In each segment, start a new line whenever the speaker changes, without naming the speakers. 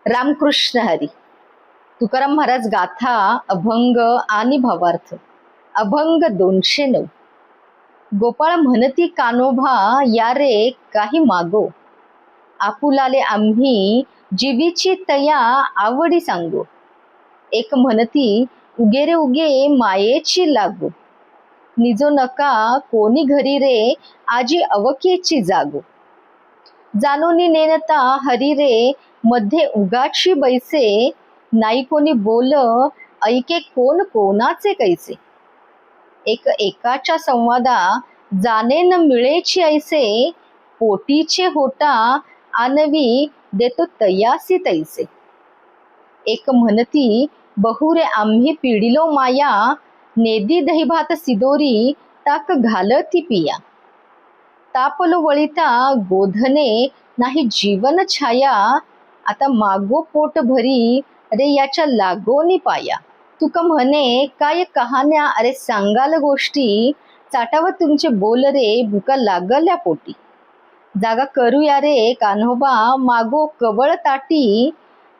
रामकृष्ण हरी. तुकाराम महाराज गाथा अभंग आणि भावार्थ. अभंग 209. गोपाळ म्हणती कानोभा या रे काही मागो, आपुलाले आम्ही जीवीची तया आवडी सांगो. एक म्हणती उगे रे उगे मायेची लागो, निजो नका कोणी घरी रे आजी अवकेची जागो. जाणूनी नेनता हरी रे मध्ये उगाची बैसे, नाही कोणी बोल ऐके कोण कोणाचे कैसे. एक एकाच्या संवादा जाणे न मिळेची ऐसे, पोटीचे होटा आणवी देतो तयासी तैसे. एक म्हणती बहुरे आम्ही पिडिलो माया, नेदी दहीभात सिदोरी ताक घालती पिया. तापलो वळिता गोधने नाही जीवन छाया, आता मागो पोट भरी रे याच्या लागोनी पाया. तुका म्हणे काय कहाण्या अरे सांगाल गोष्टी, चाटाव तुमचे बोल रे भुका लागल्या पोटी. जागा करूया रे कान्होबा मागो कवळ ताटी,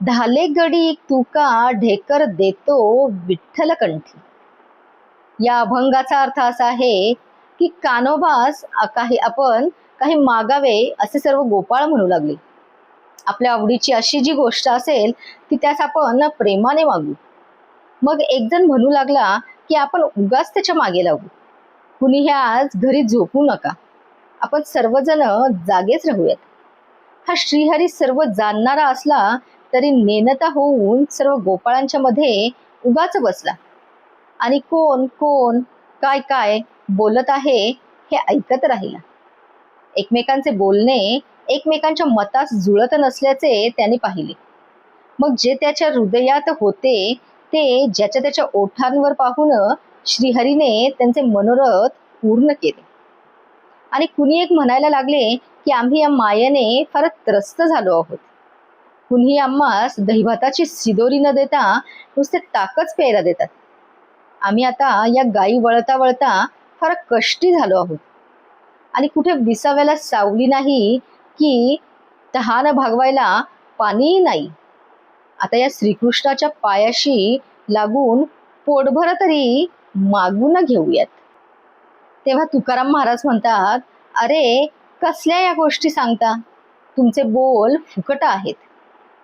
धाले गडी तुका ढेकर देतो विठ्ठल कंठी. या अभंगाचा अर्थ असा आहे की कान्होबास आपण काही मागावे असे सर्व गोपाळ म्हणू लागले. आपल्या आवडीची अशी जी गोष्ट असेल ती त्यास आपण प्रेमाने मागू. मग एक जण म्हणू लागला की आपण उगाच त्याच्या मागे लागू. कुणीही आज घरी झोपू नका, आपण सर्वजण जागेच राहूयात. हा श्रीहरी सर्व जाणणारा असला तरी नेनता होऊन सर्व गोपाळांच्या मध्ये उगाच बसला आणि कोण कोण काय काय बोलत आहे हे ऐकत राहिला. एकमेकांचे बोलणे एकमेकांच्या मतास जुळत नसल्याचे त्याने पाहिले. मग जे त्याच्या हृदयात होते ते ज्याच्या त्याच्या ओठांवर पाहून श्रीहरीने त्यांचे मनोरथ पूर्ण केले. आणि कुणी एक म्हणायला लागले की आम्ही या मायेने फार त्रस्त झालो आहोत. कुणी आम्हास दहीभाताची सिदोरी न देता नुसते ताकच प्यायला देतात. आम्ही आता या गायी वळता वळता फार कष्टी झालो आहोत आणि कुठे विसाव्याला सावली नाही की तहान भागवायला पाणीही नाही. आता या श्रीकृष्णाच्या पायाशी लागून पोटभर तरी मागून घेऊयात. तेव्हा तुकाराम महाराज म्हणतात, अरे कसल्या या गोष्टी सांगता, तुमचे बोल फुकट आहेत.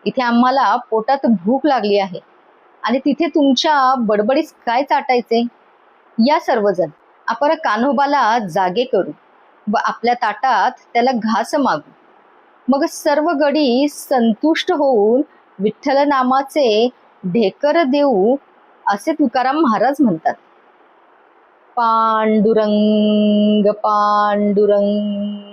इथे आम्हाला पोटात भूक लागली आहे आणि तिथे तुमच्या बडबडीस काय चाटायचे. या सर्वजण आपण कान्होबाला जागे करू व आपल्या ताटात त्याला घास मागू. मग सर्व गडी संतुष्ट होऊन विठ्ठल नामाचे ढेकर देऊ असे तुकाराम महाराज म्हणतात. पांडुरंग पांडुरंग.